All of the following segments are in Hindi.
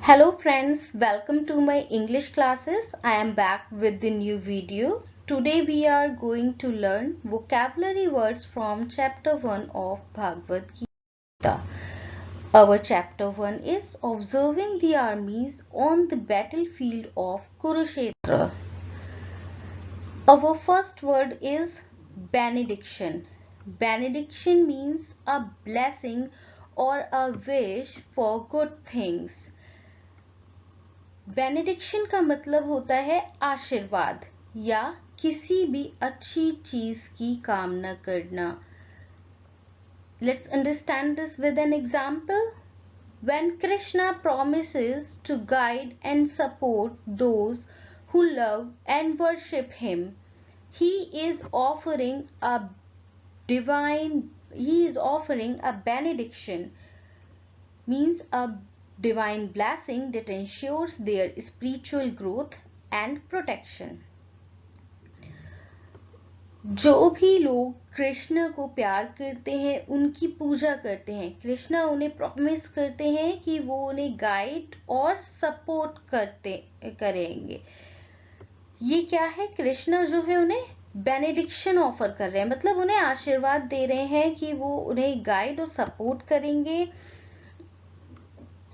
Hello friends, welcome to my English classes. I am back with the new video. Today we are going to learn vocabulary words from chapter 1 of Bhagavad Gita. Our chapter 1 is observing the armies on the battlefield of Kurukshetra. Our first word is benediction. Benediction means a blessing or a wish for good things. Benediction का मतलब होता है आशीर्वाद या किसी भी अच्छी चीज की कामना करना. Let's understand this with an example. When Krishna promises to guide and support those who love and worship him, he is offering a benediction, means a divine blessing that ensures their spiritual growth and protection. जो भी लोग कृष्ण को प्यार करते हैं उनकी पूजा करते हैं, कृष्ण उन्हें प्रॉमिस करते हैं कि वो उन्हें गाइड और सपोर्ट करेंगे. ये क्या है? कृष्ण जो है उन्हें बेनेडिक्शन ऑफर कर रहे हैं, मतलब उन्हें आशीर्वाद दे रहे हैं कि वो उन्हें गाइड और सपोर्ट करेंगे.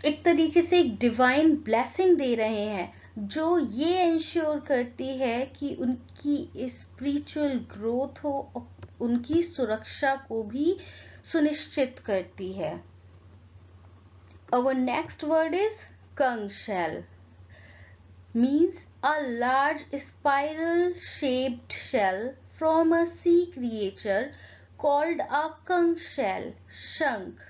एक तरीके से एक डिवाइन ब्लेसिंग दे रहे हैं जो ये इंश्योर करती है कि उनकी स्पिरिचुअल ग्रोथ हो, उनकी सुरक्षा को भी सुनिश्चित करती है. Our next word is conch shell. Means a large spiral shaped shell from a sea creature called a conch shell, shank.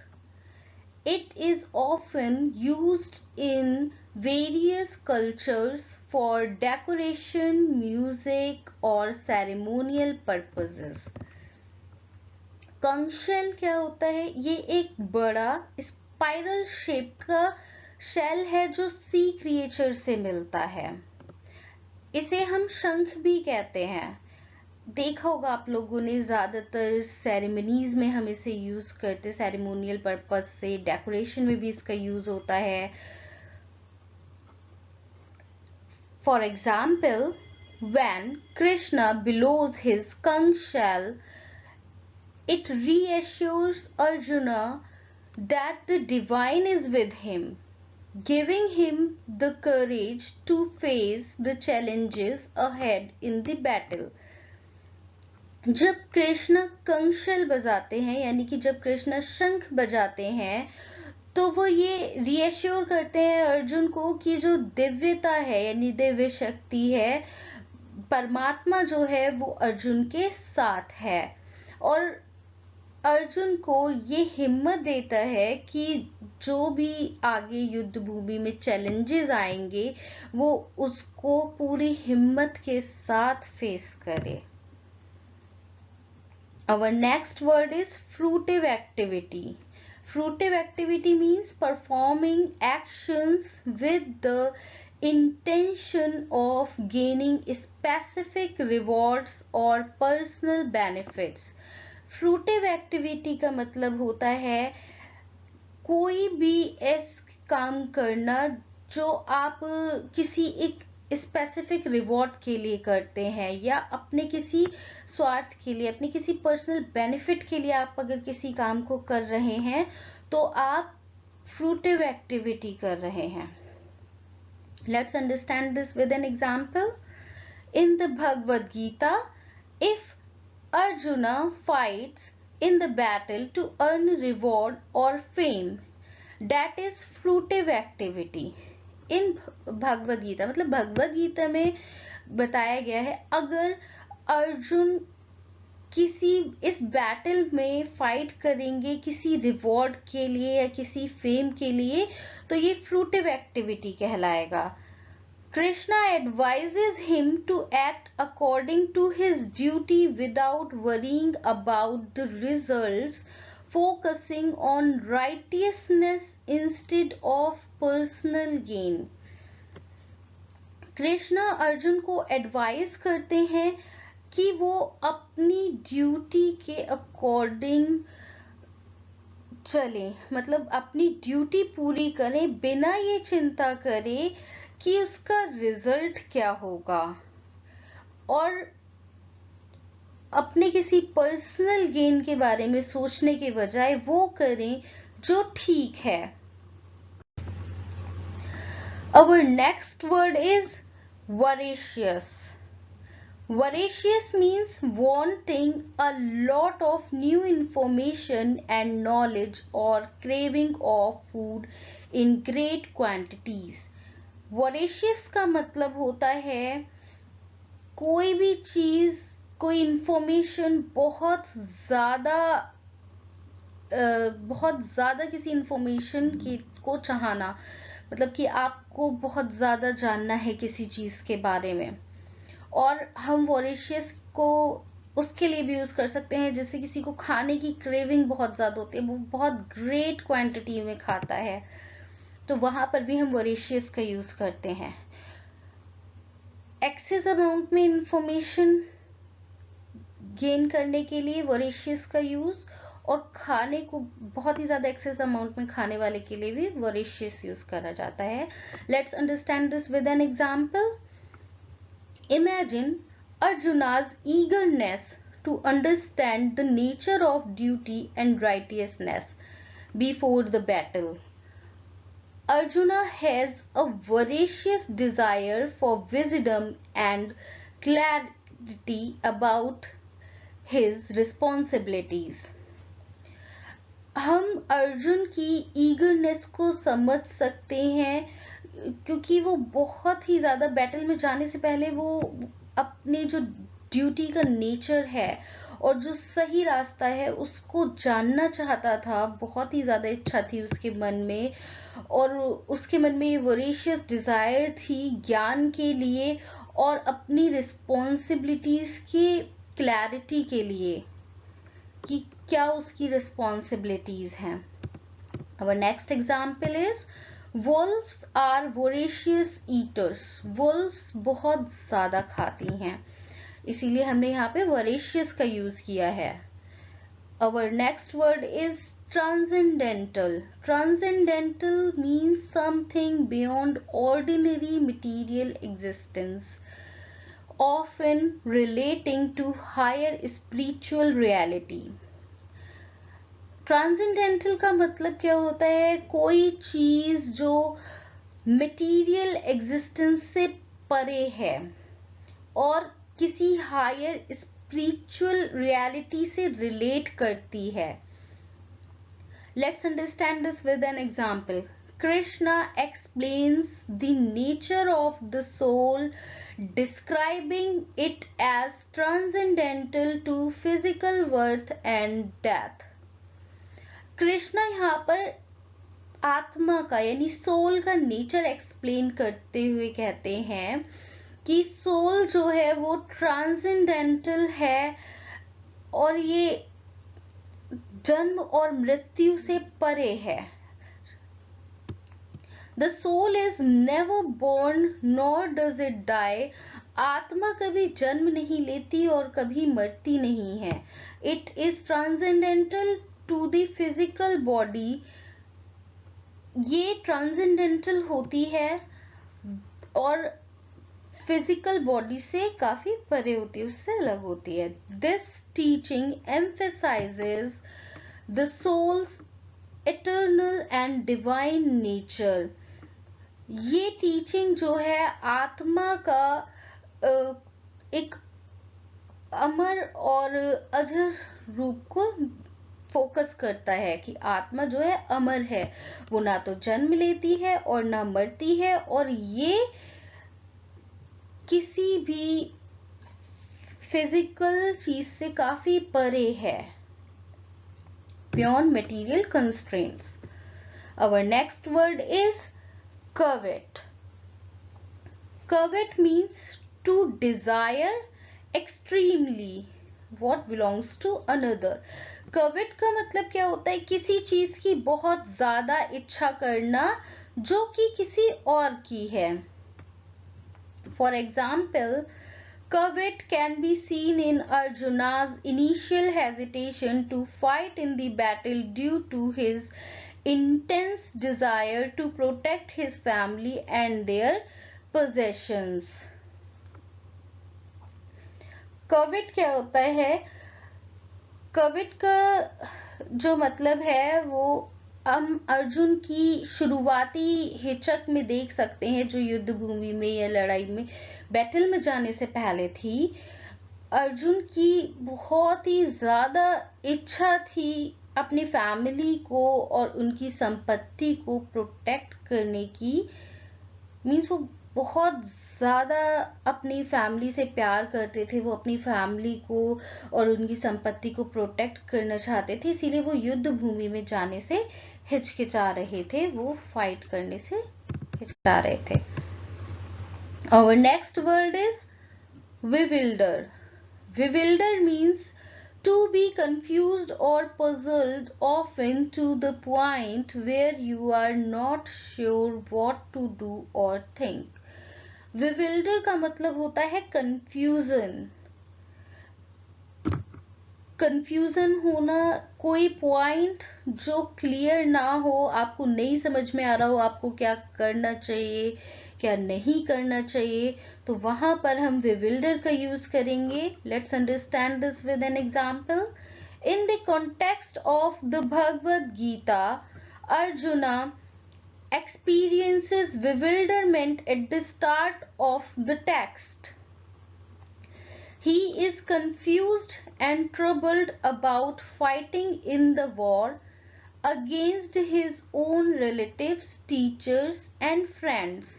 It is often used in various cultures for decoration, music or ceremonial purposes. कंच शेल क्या होता है? ये एक बड़ा स्पाइरल शेप का शेल है जो सी क्रिएचर से मिलता है. इसे हम शंख भी कहते हैं. देखा होगा आप लोगों ने, ज्यादातर सेरेमनीज में हम इसे यूज करते, सेरेमोनियल पर्पस से, डेकोरेशन में भी इसका यूज होता है. For example, when Krishna blows his conch shell, it reassures Arjuna that the divine is with him, giving him the courage to face the challenges ahead in the battle. जब कृष्ण कंच शेल बजाते हैं, यानी कि जब कृष्ण शंख बजाते हैं, तो वो ये रीएश्योर करते हैं अर्जुन को कि जो दिव्यता है यानी दिव्य शक्ति है, परमात्मा जो है वो अर्जुन के साथ है. और अर्जुन को ये हिम्मत देता है कि जो भी आगे युद्ध भूमि में चैलेंजेस आएंगे वो उसको पूरी हिम्मत के साथ फेस करे. Our next word is fruitive activity. Fruitive activity means performing actions with the intention of gaining specific rewards or personal benefits. Fruitive activity का मतलब होता है कोई भी ऐसा काम करना जो आप किसी एक स्पेसिफिक रिवॉर्ड के लिए करते हैं या अपने किसी स्वार्थ के लिए, अपने किसी पर्सनल बेनिफिट के लिए आप अगर किसी काम को कर रहे हैं तो आप फ्रूटिव एक्टिविटी कर रहे हैं. Let's understand this with an example. In the Bhagavad Gita, if Arjuna fights in the battle to earn reward or fame, that is fruitive activity. इन भगवद गीता मतलब भगवद गीता में बताया गया है अगर अर्जुन किसी इस बैटल में फाइट करेंगे किसी रिवॉर्ड के लिए या किसी फेम के लिए, तो ये फ्रूटिव एक्टिविटी कहलाएगा. Krishna advises him to act according to his duty without worrying about the results, focusing on righteousness instead of personal gain. Krishna Arjun को एडवाइस करते हैं कि वो अपनी ड्यूटी के अकॉर्डिंग चले, मतलब अपनी ड्यूटी पूरी करें बिना ये चिंता करे कि उसका रिजल्ट क्या होगा, और अपने किसी पर्सनल गेन के बारे में सोचने के बजाय वो करें जो ठीक है। Our next word is voracious. Voracious means wanting a lot of new information and knowledge or craving of food in great quantities. Voracious का मतलब होता है कोई भी चीज, कोई इंफॉर्मेशन बहुत ज्यादा किसी इंफॉर्मेशन की को चाहना, मतलब कि आपको बहुत ज्यादा जानना है किसी चीज के बारे में। और हम वॉरेशियस को उसके लिए भी यूज कर सकते हैं, जैसे किसी को खाने की क्रेविंग बहुत ज्यादा होती है, वो बहुत ग्रेट क्वांटिटी में खाता है, तो वहां पर भी हम वॉरेशियस का यूज करते हैं। एक्सेस अमाउंट में इंफॉर्मेशन गेन करने के लिए वॉरेशियस का यूज, और खाने को बहुत ही ज्यादा एक्सेस अमाउंट में खाने वाले के लिए भी वॉरेशियस यूज करा जाता है। Let's understand this with an example. Imagine Arjuna's eagerness to understand the nature of duty and righteousness before the battle. Arjuna has a voracious desire for wisdom and clarity about his responsibilities. हम अर्जुन की ईगरनेस को समझ सकते हैं, क्योंकि वो बहुत ही ज्यादा बैटल में जाने से पहले वो अपने जो ड्यूटी का नेचर है और जो सही रास्ता है उसको जानना चाहता था, बहुत ही ज्यादा इच्छा थी उसके मन में, और उसके मन में ये वोरेशियस डिजायर थी ज्ञान के लिए और अपनी रिस्पॉन्सिबिलिटीज की क्लैरिटी के लिए कि क्या उसकी रिस्पॉन्सिबिलिटीज हैं। Our next example is wolves are voracious eaters. Wolves बहुत ज्यादा खाती हैं, इसीलिए हमने यहाँ पे voracious का यूज किया है। Our next word is transcendental. Transcendental means something beyond ordinary material existence, often relating to higher spiritual reality. Transcendental का मतलब क्या होता है? कोई चीज जो मटेरियल एग्जिस्टेंस से परे है और किसी हायर स्पिरिचुअल रियलिटी से रिलेट करती है। Let's understand this with an example. Krishna explains the nature of the soul, describing it as transcendental to physical birth and death. Krishna यहाँ पर आत्मा का यानी सोल का नेचर एक्सप्लेन करते हुए कहते हैं कि सोल जो है वो ट्रांसेंडेंटल है और ये जन्म और मृत्यु से परे है। The soul is never born nor does it die. आत्मा कभी जन्म नहीं लेती और कभी मरती नहीं है। It is transcendental to the physical body. ये ट्रांसेंडेंटल होती है और फिजिकल बॉडी से काफी परे होती है, उससे अलग होती है। This teaching emphasises the soul's eternal and divine nature. ये टीचिंग जो है आत्मा का एक अमर और अजर रूप को फोकस करता है कि आत्मा जो है अमर है, वो ना तो जन्म लेती है और ना मरती है, और ये किसी भी फिजिकल चीज से काफी परे है, beyond material constraints. Our next word is covet. Covet means to desire extremely what belongs to another. कवेट का मतलब क्या होता है? किसी चीज की बहुत ज्यादा इच्छा करना जो कि किसी और की है। For example, Covet can be seen in Arjuna's initial hesitation to fight in the battle due to his intense desire to protect his family and their possessions. Covet क्या होता है? Covet का जो मतलब है वो हम अर्जुन की शुरुआती हिचक में देख सकते हैं, जो युद्ध भूमि में या लड़ाई में बैटल में जाने से पहले थी। अर्जुन की बहुत ही ज्यादा इच्छा थी अपनी फैमिली को और उनकी संपत्ति को प्रोटेक्ट करने की। मीन्स वो बहुत ज्यादा अपनी फैमिली से प्यार करते थे, वो अपनी फैमिली को और उनकी संपत्ति को प्रोटेक्ट करना चाहते थे, इसीलिए वो युद्ध भूमि में जाने से हिचकिचा रहे थे, वो फाइट करने से हिचकिचा रहे थे। Our next word is bewilder. Bewilder means to be confused or puzzled, often to the point where you are not sure what to do or think. Bewilder का मतलब होता है confusion. कंफ्यूजन होना, कोई पॉइंट जो क्लियर ना हो, आपको नहीं समझ में आ रहा हो आपको क्या करना चाहिए क्या नहीं करना चाहिए, तो वहां पर हम विविल्डर का यूज करेंगे। Let's understand this with an example. In the context of the Bhagavad Gita, Arjuna experiences bewilderment at the start of the text. He is confused and troubled about fighting in the war against his own relatives, teachers and friends.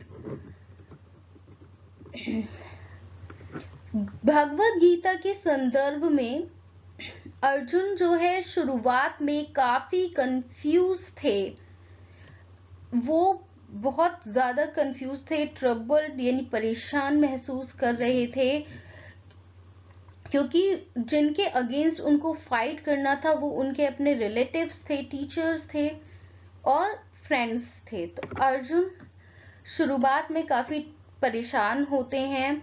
Bhagavad Gita के संदर्भ में अर्जुन जो है शुरुआत में काफी कंफ्यूज थे, वो बहुत ज्यादा कंफ्यूज थे, ट्रबल्ड यानी परेशान महसूस कर रहे थे, क्योंकि जिनके अगेंस्ट उनको फाइट करना था वो उनके अपने रिलेटिव्स थे, टीचर्स थे और फ्रेंड्स थे। तो अर्जुन शुरुआत में काफी परेशान होते हैं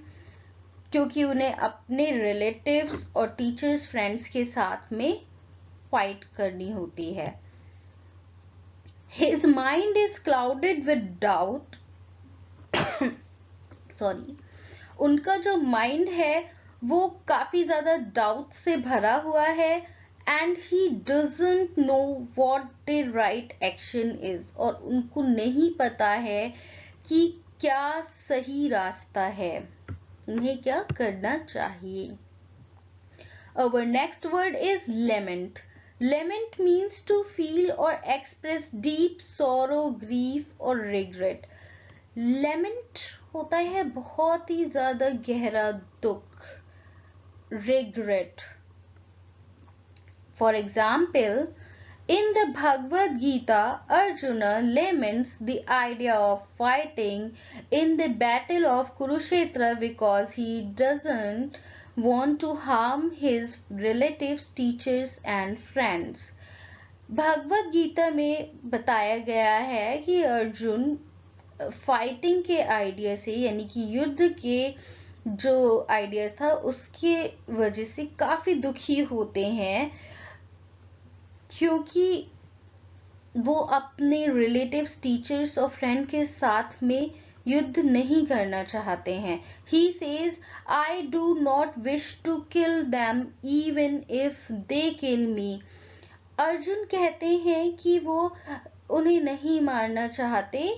क्योंकि उन्हें अपने रिलेटिव्स और टीचर्स फ्रेंड्स के साथ में फाइट करनी होती है। His mind is clouded with doubt. Sorry, उनका जो माइंड है वो काफी ज्यादा डाउट से भरा हुआ है। And he doesn't know what the right action is, और उनको नहीं पता है कि क्या सही रास्ता है, उन्हें क्या करना चाहिए। Our next word is lament. Lament means to feel or express deep sorrow, grief or regret. Lament होता है बहुत ही ज्यादा गहरा दुख, regret. For example, in the Bhagavad Gita, Arjuna laments the idea of fighting in the battle of Kurukshetra because he doesn't want to harm his relatives, teachers and friends. Bhagavad Gita में बताया गया है कि अर्जुन फाइटिंग के आइडिया से, यानी कि युद्ध के जो आइडियाज था उसके वजह से काफी दुखी होते हैं, क्योंकि वो अपने रिलेटिव्स, टीचर्स और फ्रेंड के साथ में युद्ध नहीं करना चाहते हैं। He says, I do not wish to kill them even if they kill me. Arjun कहते हैं कि वो उन्हें नहीं मारना चाहते,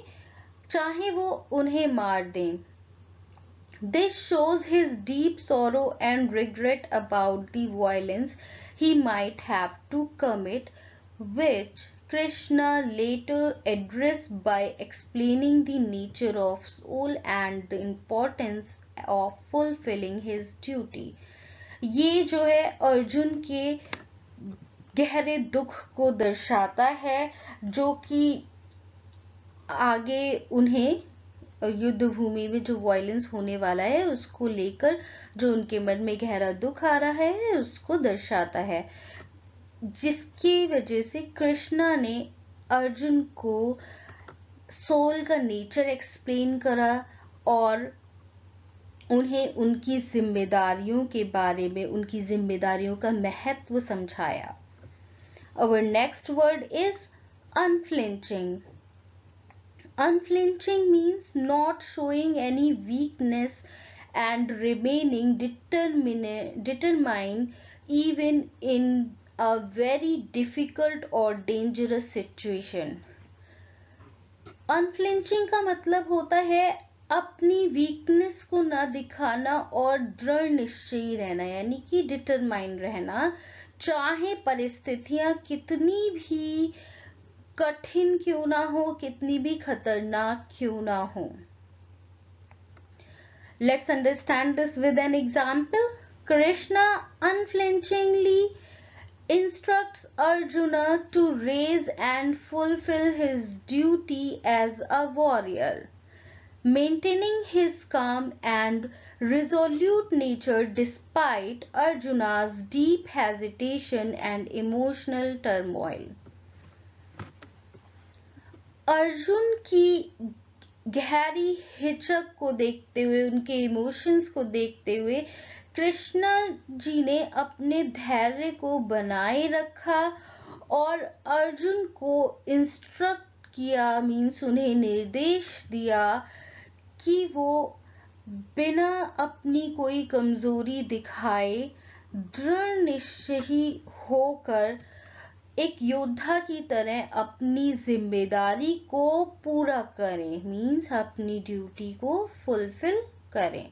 चाहे वो उन्हें मार दें। This shows his deep sorrow and regret about the violence he might have to commit, which Krishna later addressed by explaining the nature of soul and the importance of fulfilling his duty. ये जो है अर्जुन के गहरे दुख को दर्शाता है, जो कि आगे उन्हें युद्ध भूमि में जो वायलेंस होने वाला है उसको लेकर जो उनके मन में गहरा दुख आ रहा है उसको दर्शाता है, जिसकी वजह से कृष्णा ने अर्जुन को सोल का नेचर एक्सप्लेन करा और उन्हें उनकी जिम्मेदारियों के बारे में, उनकी जिम्मेदारियों का महत्व समझाया। Our next word is unflinching. Unflinching means not showing any weakness and remaining determined even in a very difficult or dangerous situation. Unflinching का मतलब होता है अपनी वीकनेस को ना दिखाना और दृढ़ निश्चयी रहना, यानी कि डिटरमाइंड रहना, चाहे परिस्थितियां कितनी भी कठिन क्यों ना हो, कितनी भी खतरनाक क्यों ना हो। Let's understand this with an example. Krishna unflinchingly instructs Arjuna to raise and fulfill his duty as a warrior, maintaining his calm and resolute nature despite Arjuna's deep hesitation and emotional turmoil. Arjun की गहरी हिचक को देखते हुए, उनके इमोशंस को देखते हुए कृष्णा जी ने अपने धैर्य को बनाए रखा और अर्जुन को इंस्ट्रक्ट किया, मीन्स उन्हें निर्देश दिया कि वो बिना अपनी कोई कमजोरी दिखाए दृढ़ निश्चयी होकर एक योद्धा की तरह अपनी जिम्मेदारी को पूरा करें, मीन्स अपनी ड्यूटी को फुलफिल करें।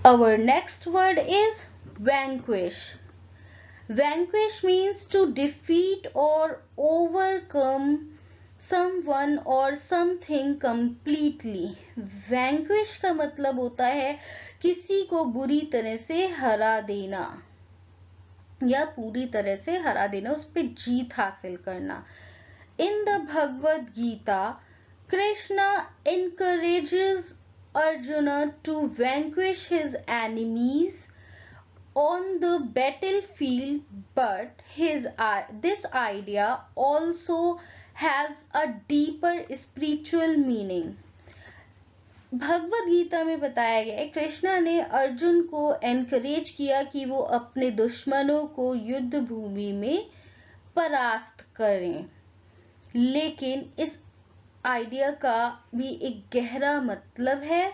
Our next word is vanquish. Vanquish means to defeat or overcome someone or something completely. Vanquish का मतलब होता है किसी को बुरी तरह से हरा देना या पूरी तरह से हरा देना, उस पर जीत हासिल करना। In the Bhagavad Gita, Krishna encourages Arjuna to vanquish his enemies on the battlefield, but this idea also has a deeper spiritual meaning. Bhagavad Gita में बताया गया है, कृष्णा ने अर्जुन को एनकरेज किया कि वो अपने दुश्मनों को युद्ध भूमि में परास्त करें, लेकिन इस आइडिया का भी एक गहरा मतलब है।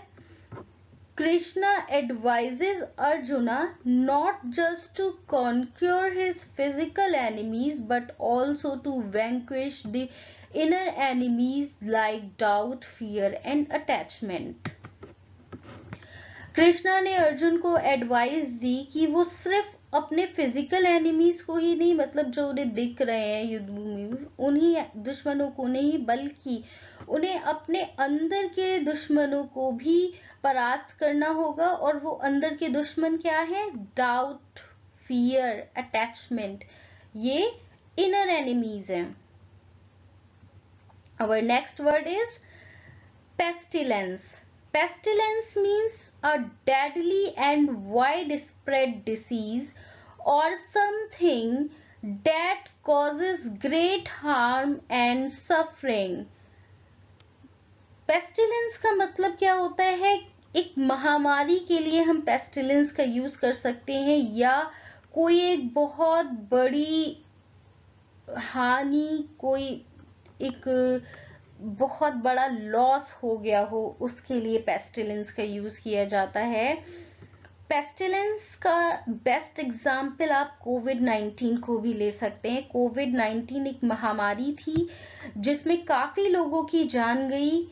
Krishna advises Arjuna not just to conquer his physical enemies but also to vanquish the inner enemies like doubt, fear and attachment. Krishna ने अर्जुन को एडवाइस दी कि वो सिर्फ अपने फिजिकल एनिमीज को ही नहीं, मतलब जो उन्हें दिख रहे हैं युद्ध भूमि में, उन्हीं दुश्मनों को नहीं, बल्कि उन्हें अपने अंदर के दुश्मनों को भी परास्त करना होगा। और वो अंदर के दुश्मन क्या है? डाउट, फियर, अटैचमेंट, ये इनर एनिमीज हैं। Our next word is pestilence. Pestilence means a deadly and widespread disease or something that causes great harm and suffering. Pestilence का मतलब क्या होता है? एक महामारी के लिए हम pestilence का यूज कर सकते हैं, या कोई एक बहुत बड़ी हानि, कोई एक बहुत बड़ा लॉस हो गया हो, उसके लिए पेस्टिलेंस का यूज किया जाता है। पेस्टिलेंस का बेस्ट एग्जाम्पल आप कोविड-19 को भी ले सकते हैं। कोविड-19 एक महामारी थी जिसमें काफी लोगों की जान गई।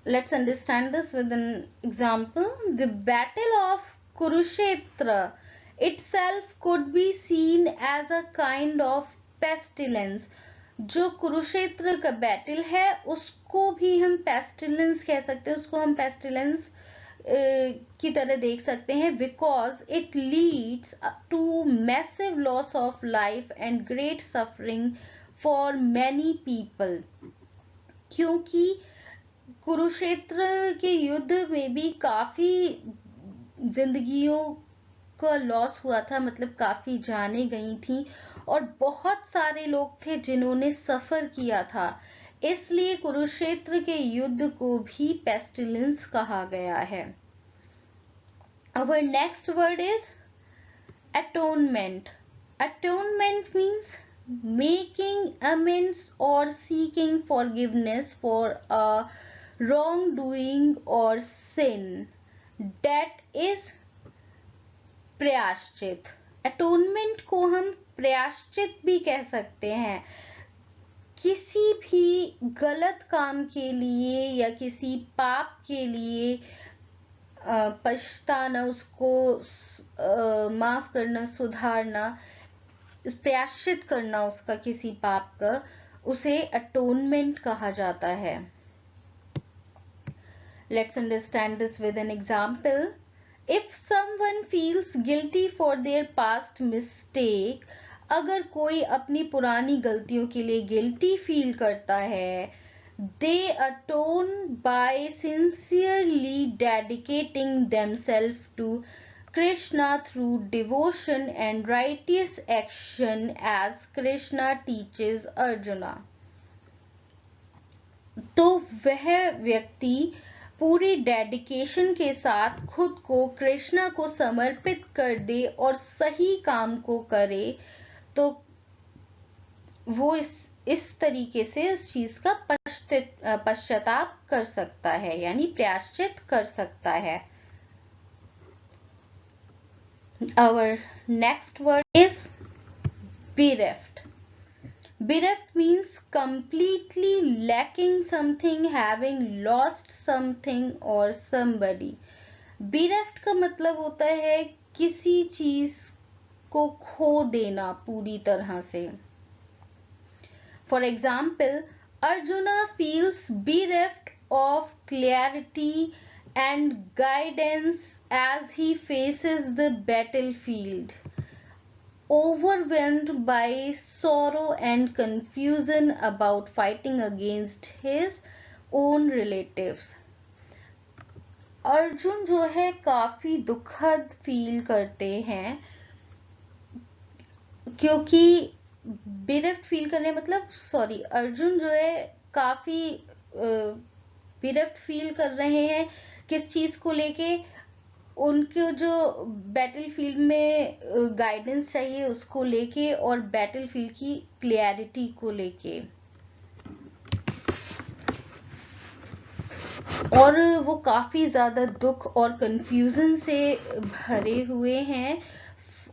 Let's understand this with an example. The Battle of Kurukshetra itself could be seen as a kind of pestilence. जो कुरुक्षेत्र का बैटल है उसको भी हम पेस्टिलेंस कह सकते हैं, उसको हम पेस्टिलेंस की तरह देख सकते हैं, because it leads to massive loss of life and great suffering for many people. क्योंकि कुरुक्षेत्र के युद्ध में भी काफी जिंदगियों का लॉस हुआ था, मतलब काफी जानें गई थी और बहुत सारे लोग थे जिन्होंने सफर किया था। इसलिए कुरुक्षेत्र के युद्ध को भी पेस्टिलेंस कहा गया है। Our next word is atonement. Atonement means making amends or seeking forgiveness for a wrongdoing or sin. That is प्रायश्चित। अटोनमेंट को हम प्रायश्चित भी कह सकते हैं। किसी भी गलत काम के लिए या किसी पाप के लिए पछताना, उसको माफ करना, सुधारना, प्रायश्चित करना उसका किसी पाप का, उसे अटोनमेंट कहा जाता है। Let's understand this with an example. If someone feels guilty for their past mistake, अगर कोई अपनी पुरानी गलतियों के लिए गिल्टी फील करता है, they atone by sincerely dedicating themselves to Krishna through devotion and righteous action as Krishna teaches Arjuna. तो वह व्यक्ति पूरी डेडिकेशन के साथ खुद को कृष्णा को समर्पित कर दे और सही काम को करे, तो वो इस तरीके से इस चीज का पश्चाताप कर सकता है, यानी प्रायश्चित कर सकता है। Our next word is bereft. Bereft means completely lacking something, having lost something or somebody. Bereft का मतलब होता है किसी चीज को खो देना पूरी तरह से। For example, Arjuna feels bereft of clarity and guidance as he faces the battlefield, overwhelmed by sorrow and confusion about fighting against his own relatives. Arjun जो है काफी दुखद फील करते हैं, क्योंकि bereft फील करने मतलब अर्जुन जो है काफी bereft फील कर रहे हैं किस चीज को लेके, उनको जो बैटलफील्ड में गाइडेंस चाहिए उसको लेके और बैटलफील्ड की क्लैरिटी को लेके, और वो काफी ज्यादा दुख और कंफ्यूजन से भरे हुए हैं,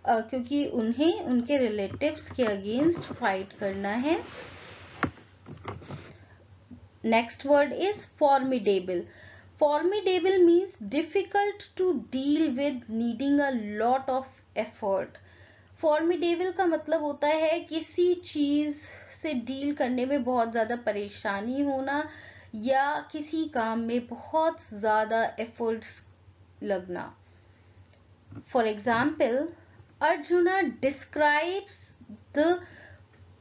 क्योंकि उन्हें उनके रिलेटिव्स के अगेंस्ट फाइट करना है। Next word is formidable. Formidable means difficult to deal with, needing a lot of effort. Formidable का मतलब होता है किसी चीज से डील करने में बहुत ज्यादा परेशानी होना या किसी काम में बहुत ज्यादा एफर्ट्स लगना. For example, Arjuna describes the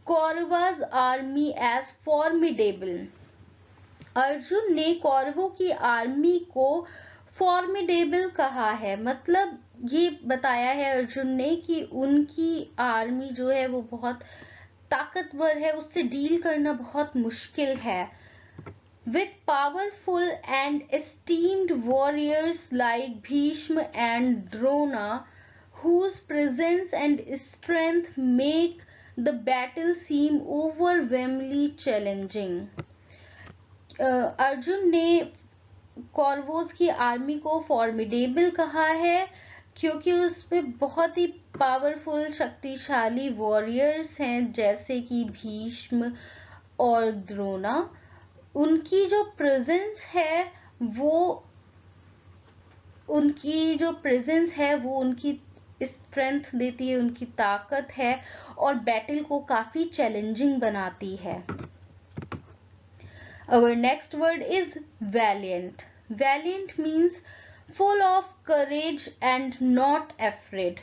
Kauravas army as formidable. Arjun ने कौरवों की आर्मी को फॉर्मिडेबल कहा है, मतलब ये बताया है अर्जुन ने कि उनकी आर्मी जो है वो बहुत ताकतवर है, उससे डील करना बहुत मुश्किल है. With powerful and esteemed warriors like Bhishma and Drona, whose presence and strength make the battle seem overwhelmingly challenging. Arjun ने कौरवों की आर्मी को फॉर्मिडेबल कहा है क्योंकि उसमें बहुत ही पावरफुल शक्तिशाली वॉरियर्स हैं जैसे कि भीष्म और द्रोणा. उनकी जो प्रेजेंस है वो उनकी स्ट्रेंथ देती है, उनकी ताकत है और बैटल को काफी चैलेंजिंग बनाती है. Our next word is valiant. Valiant means full of courage and not afraid.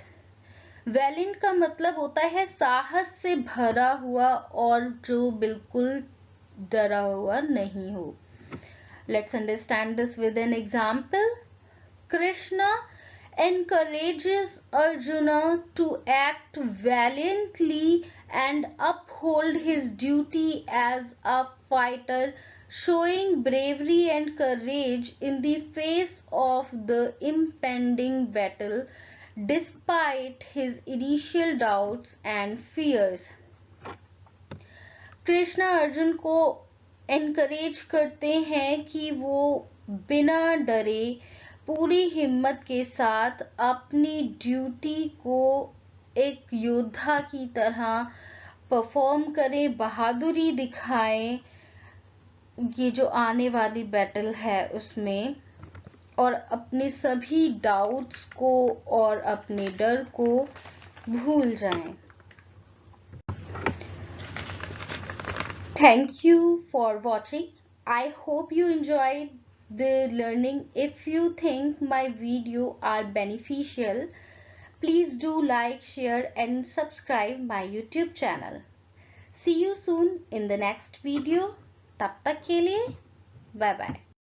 Valiant का मतलब होता है साहस से भरा हुआ और जो बिल्कुल डरा हुआ नहीं हो. Let's understand this with an example. Krishna encourages Arjuna to act valiantly and uphold his duty as a fighter, showing bravery and courage in the face of the impending battle despite his initial doubts and fears. Krishna Arjun को एनकरेज करते हैं कि वो बिना डरे पूरी हिम्मत के साथ अपनी ड्यूटी को एक योद्धा की तरह परफॉर्म करें, बहादुरी दिखाएं ये जो आने वाली बैटल है उसमें, और अपने सभी डाउट्स को और अपने डर को भूल जाएं। Thank you for watching. I hope you enjoyed the learning. If you think my video are beneficial, please do like, share and subscribe my YouTube channel. See you soon in the next video. तब तक के लिए bye bye.